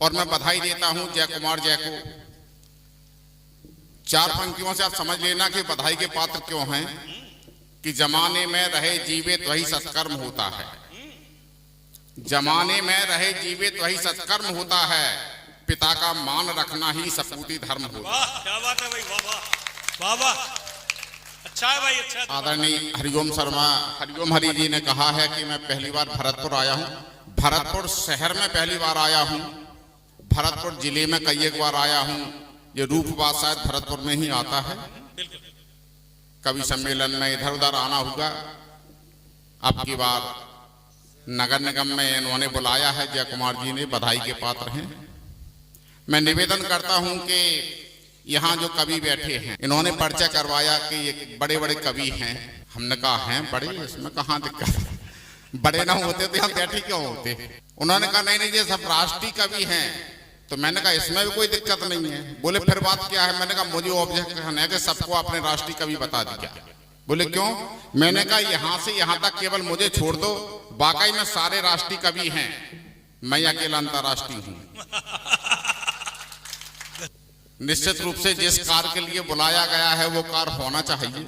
और मैं बधाई देता हूं जय कुमार जय को। चार पंक्तियों से आप समझ लेना कि बधाई के पात्र क्यों हैं कि जमाने में रहे जीवित वही सत्कर्म होता है। जमाने में रहे जीवित वही सत्कर्म होता है। पिता का मान रखना ही सपूती धर्म होता है। वाह क्या बात है भाई, वाह वाह वाह वाह, अच्छा है भाई, अच्छा है। आदरणीय हरिओम शर्मा हरिओम हरि जी ने कहा है कि मैं पहली बार भरतपुर आया हूं। भरतपुर शहर में पहली बार आया हूं। भरतपुर जिले में कई एक बार आया हूं। ये रूपबाद शायद भरतपुर में ही आता है। कवि सम्मेलन में इधर उधर आना होगा। अब की बार नगर निगम में इन्होंने बुलाया है। जय कुमार जी ने बधाई के पात्र हैं। मैं निवेदन करता हूं कि यहाँ जो कवि बैठे हैं इन्होंने परिचय करवाया कि ये बड़े बड़े कवि हैं। हमने कहा हैं बड़े, इसमें कहाँ दिक्कत, बड़े ना होते तो हम बैठे क्यों होते। उन्होंने कहा नहीं नहीं ये सब राष्ट्रीय कवि हैं। तो मैंने कहा इसमें भी कोई दिक्कत नहीं है। बोले फिर बात क्या है। मैंने कहा मुझे ऑब्जेक्शन है कि सबको आपने राष्ट्रीय कवि बता दिया। बोले क्यों। मैंने कहा यहाँ से यहाँ तक केवल मुझे छोड़ दो, वाकई में सारे राष्ट्रीय कवि हैं, मैं अकेला अंतर्राष्ट्रीय हूँ। निश्चित रूप से जिस कार्य के लिए बुलाया गया है वो कार्य होना चाहिए।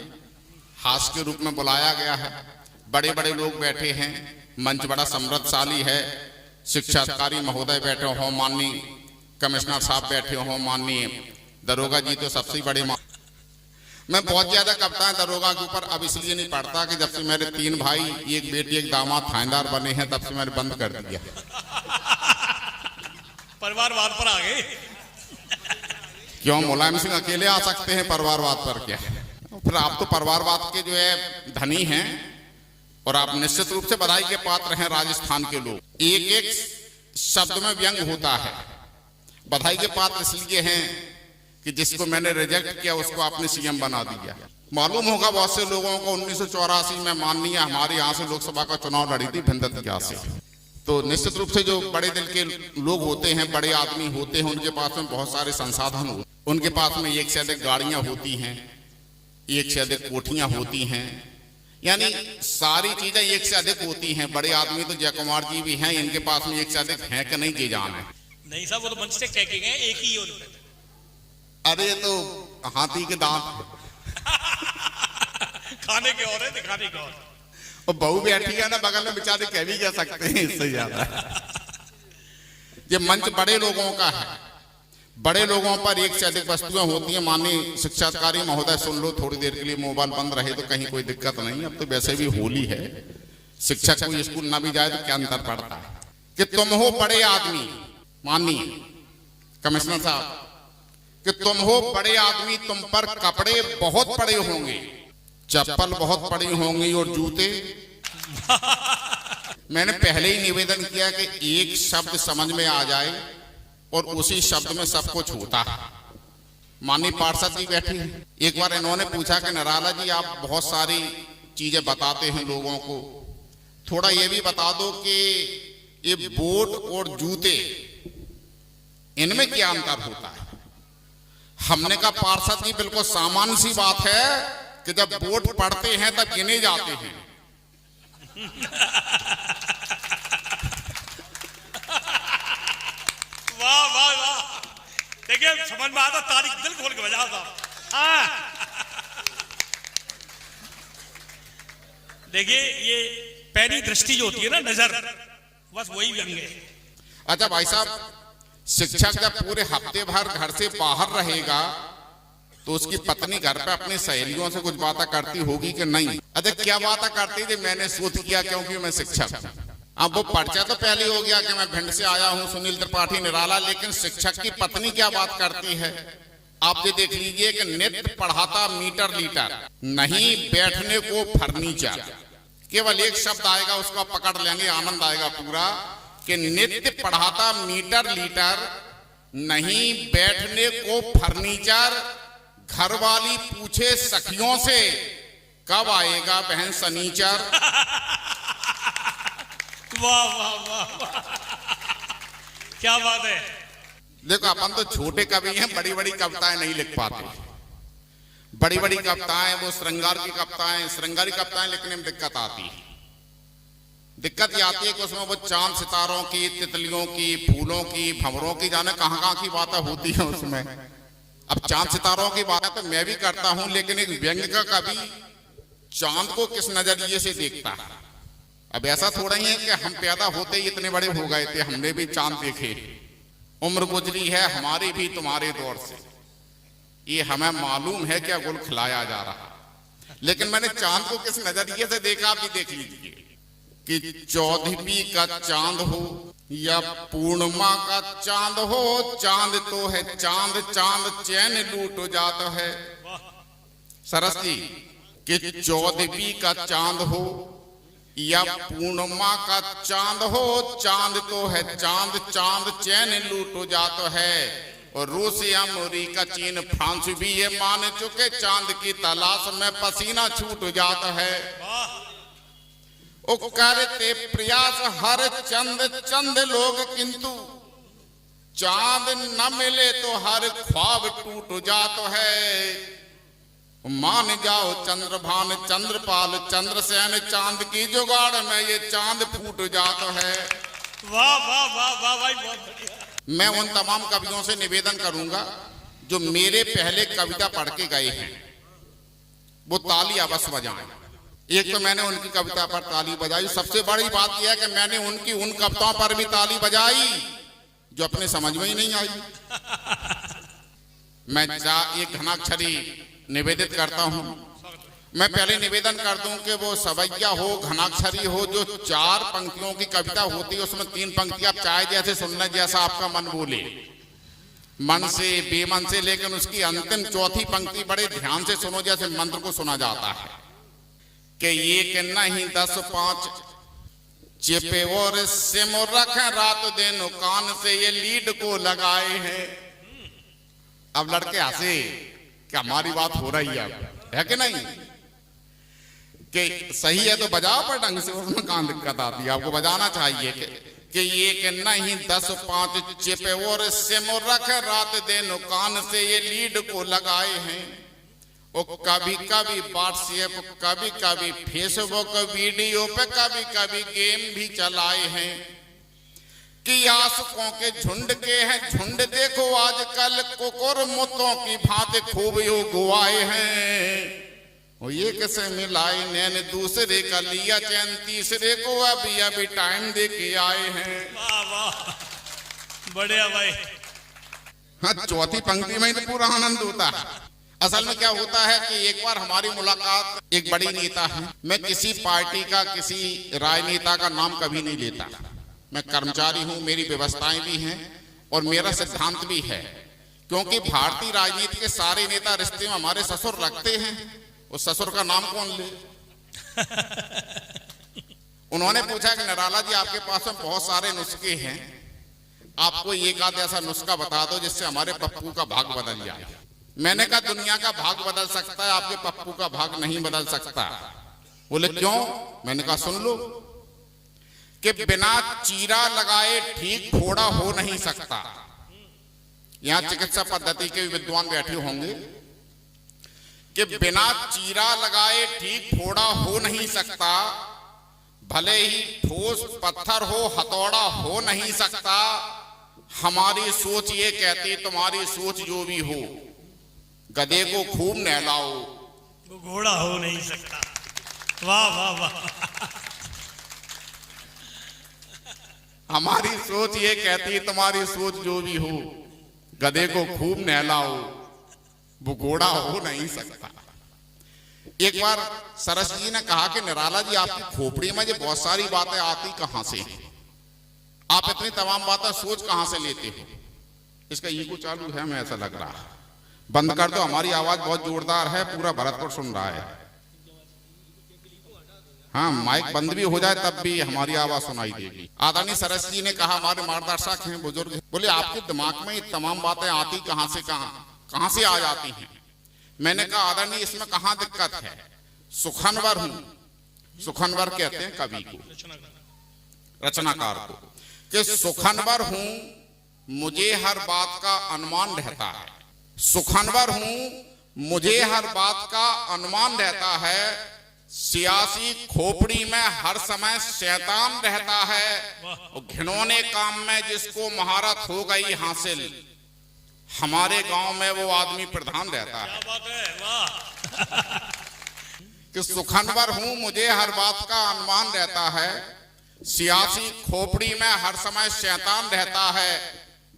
हास्य के रूप में बुलाया गया है। बड़े बड़े लोग बैठे हैं, मंच बड़ा समृद्धशाली है। शिक्षा अधिकारी महोदय बैठे हों, माननीय कमिश्नर साहब बैठे हों, माननीय दरोगा जी तो सबसे बड़े। मैं बहुत ज्यादा कविताएं दरोगा के ऊपर अब इसलिए नहीं पढ़ता कि जब से मेरे 3 भाई एक बेटी एक दामाद थानेदार बने हैं तब से मैंने बंद कर दिया। परिवारवाद पर आ गए। क्यों मुलायम सिंह अकेले आ सकते हैं परिवारवाद पर क्या। फिर आप तो परिवारवाद के जो है धनी हैं और आप निश्चित रूप से बधाई के पात्र हैं। राजस्थान के लोग एक एक शब्द में व्यंग होता है। बधाई के पात्र इसलिए हैं कि जिसको मैंने रिजेक्ट किया उसको आपने सीएम बना दिया। मालूम होगा बहुत से लोगों को 1984 में माननीय हमारे यहाँ से लोकसभा का चुनाव लड़ी थी भिंदतिया से। तो निश्चित रूप से जो बड़े दिल के लोग होते हैं, बड़े आदमी होते हैं, उनके पास में बहुत सारे संसाधन होते हैं। उनके पास में एक से अधिक गाड़ियां होती हैं, एक से अधिक कोठियां होती हैं, यानी सारी चीजें एक से अधिक होती हैं। बड़े आदमी तो जय कुमार जी भी हैं, इनके पास में एक से अधिक है कि नहीं ये जान है। नहीं साहब वो तो मंच से चेकिंग है, एक ही है उनपे। अरे तो हाथी के दांत खाने के और है, दिखाने के और। और बहू बैठी है ना बगल में, बेचारे कह भी कह सकते हैं इससे ज्यादा। ये मंच बड़े लोगों का है। बड़े लोगों पर एक से अधिक वस्तुएं होती हैं। माननीय शिक्षा अधिकारी महोदय सुन लो, थोड़ी देर के लिए मोबाइल बंद रहे तो कहीं कोई दिक्कत नहीं। अब तो वैसे भी होली है, शिक्षक कोई स्कूल ना भी जाए तो क्या अंतर पड़ता है कि तुम हो बड़े आदमी। माननीय कमिश्नर साहब कि तुम हो बड़े आदमी, तुम पर कपड़े बहुत बड़े होंगे, चप्पल बहुत बड़ी होंगी और जूते। मैंने पहले ही निवेदन किया कि एक शब्द समझ में आ जाए और उसी शब्द में सब कुछ होता है। माननीय पार्षद जी बैठे हैं। एक बार इन्होंने पूछा कि नराला जी आप बहुत सारी चीजें बताते हैं लोगों को, थोड़ा ये भी बता दो कि ये बोट और जूते इनमें क्या अंतर होता है। हमने कहा पार्षद जी बिल्कुल सामान्य सी बात है कि जब बोट पढ़ते हैं तब गिने जाते हैं। वाह वाह वाह, देखिए समझ में आता, तारीख दिल खोल के बजा था। देखिए ये पैनी दृष्टि जो होती है ना, नजर, बस वही व्यंग है। अच्छा भाई साहब, शिक्षक जब पूरे हफ्ते भर घर से बाहर रहेगा तो उसकी पत्नी घर पे अपनी सहेलियों से कुछ बातें करती होगी कि नहीं। अच्छा क्या बातें करती थी मैंने शोध किया, क्योंकि मैं शिक्षक। अब वो परिचय तो पहले हो गया कि मैं भिंड से आया हूं, सुनील त्रिपाठी निराला, लेकिन शिक्षक की पत्नी क्या बात करती है आप ये देख लीजिए कि नित्य पढ़ाता मीटर लीटर, नहीं बैठने को फर्नीचर। केवल एक शब्द आएगा उसको पकड़ लेंगे, आनंद आएगा पूरा कि नित्य पढ़ाता मीटर लीटर, नहीं बैठने को फर्नीचर। घर वाली पूछे सखियों से कब आएगा बहन सनीचर। वाह वाह वाह, क्या बात है। देखो अपन तो छोटे कवि हैं, बड़ी बड़ी कविताएं नहीं लिख पाते। बड़ी बड़ी कविताएं वो श्रृंगार की कविताएं, श्रृंगारी कविताएं लिखने में दिक्कत आती है। दिक्कत ये आती है कि उसमें वो चांद सितारों की, तितलियों की, फूलों की, भंवरों की, जाने कहां कहां की बातें होती है उसमें। अब चांद सितारों की बातें तो मैं भी करता हूं, लेकिन एक व्यंग्य का कवि चांद को किस नजरिए से देखता है। अब ऐसा थोड़ा ही है कि हम पैदा होते ही इतने बड़े हो गए थे, हमने भी चांद देखे, उम्र गुजरी है हमारी भी तुम्हारे दौर से, ये हमें मालूम है क्या गुल खिलाया जा रहा। लेकिन मैंने चांद को किस नजरिए से देखा आप भी देख लीजिए कि 14वीं का चांद हो या पूर्णिमा का चांद हो, चांद तो है चांद, चांद चैन लूट जाता है। सरस जी कि 14वीं का चांद हो या पूर्णिमा का चांद हो, चांद तो है चांद, चांद चैन लूट जाता है। और रूस या अमेरिका, चीन, फ्रांस भी ये मान चुके चांद की तलाश में पसीना छूट जाता है। ओ करते प्रयास हर चंद चंद लोग, किंतु चांद न मिले तो हर ख्वाब टूट जाता है। मान जाओ चंद्रभान, चंद्रपाल, चंद्रसेन, चांद की जुगाड़ में ये चांद फूट जाता है। वाह वाह वाह वाह भाई, बहुत बढ़िया। मैं उन तमाम कवियों से निवेदन करूंगा जो मेरे पहले कविता पढ़ के गए हैं, वो ताली अवश्य बजाएं। एक तो मैंने उनकी कविता पर ताली बजाई, सबसे बड़ी बात यह है कि मैंने उनकी उन कविताओं पर भी ताली बजाई जो अपने समझ में ही नहीं आई। मैं एक घनाक्षरी निवेदित करता हूं। मैं पहले निवेदन कर दूं कि वो सवैया हो, घनाक्षरी हो, जो 4 पंक्तियों की कविता होती है उसमें 3 पंक्तियां आप चाहे जैसे सुनने जैसा आपका मन बोले, मन से बेमन से, लेकिन उसकी अंतिम चौथी पंक्ति बड़े ध्यान से सुनो जैसे मंत्र को सुना जाता है कि ये कि नहीं 10-5 चिपे और सिम रखें रात दिन कान से ये लीड को लगाए हैं। अब लड़के हंसे कि हमारी बात हो रही है कि नहीं, कि सही है तो बजाओ पर ढंग से, उसमें कहां दिक्कत आती है। आपको बजाना चाहिए कि ये कि नहीं 10-5 चिपे और सिम रखें रात दिन कान से ये लीड को लगाए हैं। वो कभी कभी व्हाट्सएप, कभी कभी फेसबुक वीडियो पे कभी कभी गेम भी चलाए हैं। कि आशिकों के झुंड के हैं झुंड, देखो आजकल कुकुर मुतों की भांति खूब यो गुआए हैं। वो ये कैसे मिलाए नैन, दूसरे का लिया चैन, तीसरे को अभी अभी टाइम दे के आए हैं। वाह वाह, बढ़िया भाई। हाँ, चौथी पंक्ति में तो पूरा आनंद होता है। असल में क्या होता है कि एक बार हमारी मुलाकात एक बड़ी नेता है, मैं किसी पार्टी का, किसी राजनेता का नाम कभी नहीं लेता, मैं कर्मचारी हूं, मेरी व्यवस्थाएं भी हैं और मेरा सिद्धांत भी है, क्योंकि भारतीय राजनीति के सारे नेता रिश्ते में हमारे ससुर रखते हैं। उस ससुर का नाम कौन ले? उन्होंने पूछा कि निराला जी आपके पास में बहुत सारे नुस्खे हैं, आपको एक आध ऐसा नुस्खा बता दो जिससे हमारे पप्पू का भाग बदल जाए। मैंने कहा दुनिया का भाग बदल सकता है, आपके पप्पू का भाग नहीं बदल सकता। बोले क्यों? मैंने कहा सुन लो कि बिना चीरा लगाए ठीक फोड़ा हो नहीं सकता। यहां चिकित्सा पद्धति के विद्वान बैठे होंगे कि बिना चीरा लगाए ठीक फोड़ा हो नहीं सकता, भले ही ठोस पत्थर हो हथौड़ा हो नहीं सकता। हमारी सोच ये कहती तुम्हारी सोच जो भी हो, गधे को खूब नहलाओ वो घोड़ा हो नहीं सकता। वाह वाह वाह। हमारी सोच ये कहती तुम्हारी सोच जो भी हो, गधे को खूब नहलाओ वो घोड़ा हो नहीं सकता। एक बार सरस जी ने कहा कि निराला जी आपकी खोपड़ी में ये बहुत सारी बातें आती कहां से हैं? आप इतनी तमाम बातें सोच कहां से लेते हो? इसका ईगो चालू है, हमें ऐसा लग रहा है। बंद कर दो, हमारी आवाज बहुत जोरदार है, पूरा भरतपुर सुन रहा है। हाँ, माइक बंद भी हो जाए तब भी हमारी आवाज सुनाई देगी। आदरणीय सरस जी ने कहा, हमारे मार्गदर्शक हैं, बुजुर्ग हैं, बोले आपके दिमाग में ये तमाम बातें आती कहां से आ जाती हैं? मैंने कहा आदरणीय इसमें कहां दिक्कत है, सुखनवर हूं, सुखनवर कहते हैं कवि को, रचनाकार को, कि सुखनवर हूं, मुझे हर बात का अनुमान रहता है। सुखनवर हूं, मुझे हर बात का अनुमान रहता है, सियासी खोपड़ी में हर समय शैतान रहता है, और घिनौने काम में जिसको महारत हो गई हासिल, हमारे गांव में वो आदमी प्रधान रहता है। क्या बात है, वाह। कि सुखनवर हूं, मुझे हर बात का अनुमान रहता है। सियासी खोपड़ी में हर समय शैतान रहता है,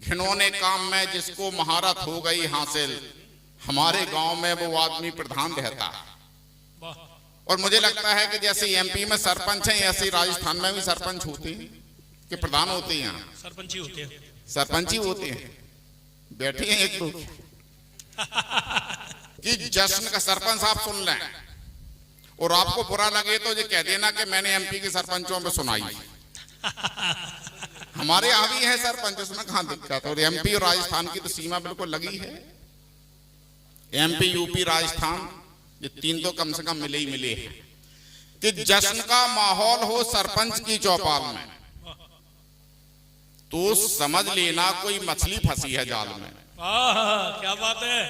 घिनौने काम में जिसको महारत हो गई हासिल, हमारे गांव में वो आदमी प्रधान रहता है। और मुझे लगता है कि जैसे एमपी में सरपंच हैं, ऐसे राजस्थान में भी सरपंच होते हैं कि प्रधान होते हैं। यहाँ सरपंची होते हैं, सरपंची होते हैं। बैठे हैं एक लोग कि जश्न का सरपंच आप सुन लें, और आपको बुरा लगे तो ये कह देना कि मैंने एमपी के सरपंचों में सुनाई। हमारे यहाँ भी है सरपंच, उसमें कहां दिक्कत। और एमपी और राजस्थान की तो सीमा बिल्कुल लगी है। एमपी, यूपी, राजस्थान, ये तीन तो कम से कम मिले ही मिले हैं। कि जश्न का माहौल हो सरपंच की चौपाल में, तो समझ लेना कोई मछली फंसी है जाल में। क्या बात है।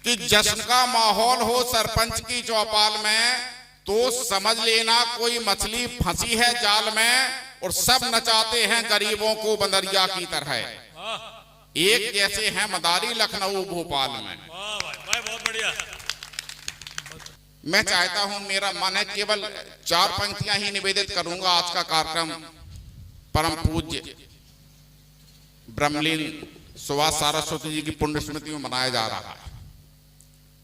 कि जश्न का माहौल हो सरपंच की चौपाल में, तो समझ लेना कोई मछली फंसी है जाल में, और सब नचाते हैं गरीबों को बंदरिया की तरह। एक जैसे हैं मदारी लखनऊ भोपाल में। वाह भाई, बहुत बढ़िया। मैं चाहता हूं, मेरा मन है केवल 4 पंक्तियां ही निवेदित करूंगा। आज का कार्यक्रम परम पूज्य ब्रह्मलीन सुभाष सारस्वती जी की पुण्य स्मृति में मनाया जा रहा है।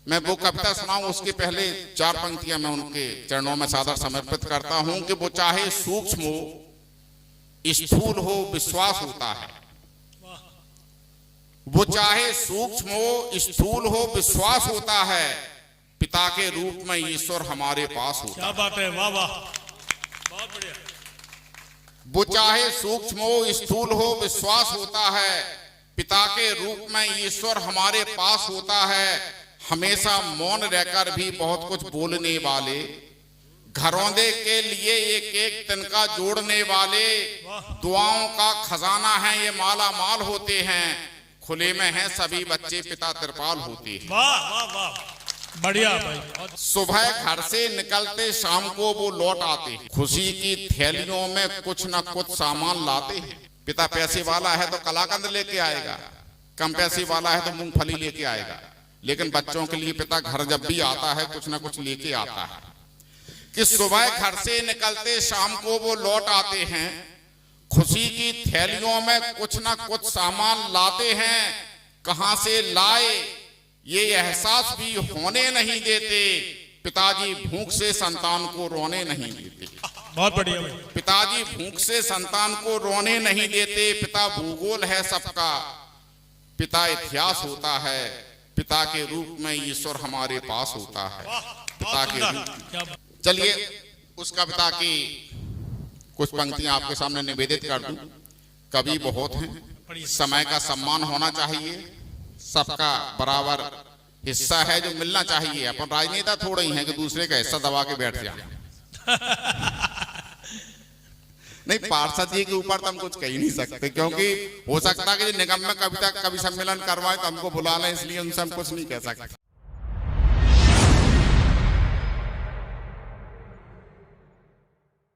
मैं वो कविता सुनाऊं, उसके पहले 4 पंक्तियां मैं उनके चरणों में सादर समर्पित करता हूं। कि वो चाहे सूक्ष्म हो, स्थूल हो, विश्वास होता है। वो चाहे सूक्ष्म हो, स्थूल हो, विश्वास होता है, पिता के रूप में ईश्वर हमारे पास होता है। क्या बात है, वाह वाह, बहुत बढ़िया। वो चाहे सूक्ष्म हो, स्थूल हो, विश्वास होता है, पिता के रूप में ईश्वर हमारे पास होता है। हमेशा मौन रहकर भी बहुत कुछ बोलने वाले, घरौंदे के लिए एक एक तिनका जोड़ने वाले, दुआओं का खजाना है ये माला माल होते हैं। खुले में हैं सभी बच्चे, पिता तिरपाल होते हैं। वाह वाह वाह, बढ़िया भाई। सुबह घर से निकलते शाम को वो लौट आते हैं, खुशी की थैलियों में कुछ न कुछ सामान लाते हैं। पिता पैसे वाला है तो कलाकंद लेके आएगा, कम पैसे वाला है तो मूंगफली लेके आएगा, लेकिन बच्चों के लिए पिता घर जब भी आता है कुछ न कुछ लेके आता है। कि सुबह घर से निकलते शाम को वो लौट आते हैं, खुशी की थैलियों में कुछ न कुछ सामान लाते हैं। कहां से लाए ये एहसास भी होने नहीं देते, पिताजी भूख से संतान को रोने नहीं देते। बहुत बढ़िया भाई। पिताजी भूख से संतान को रोने नहीं देते। पिता भूगोल है सबका, पिता इतिहास होता है, पिता के रूप में ईश्वर हमारे पास होता है। पिता के रूप। चलिए उस कविता की कुछ पंक्तियां आपके सामने निवेदित कर दूं। कवि बहुत हैं, समय का सम्मान होना चाहिए, सबका बराबर हिस्सा है जो मिलना चाहिए। अपन राजनेता थोड़े ही हैं कि दूसरे का हिस्सा दबा के बैठ जाए। नहीं, पार्षद जी के ऊपर तो हम कुछ कह ही नहीं सकते, क्योंकि हो सकता है कि निगम में कविता कवि सम्मेलन करवाए तो हमको बुला लें, इसलिए उनसे हम कुछ नहीं कह सकते।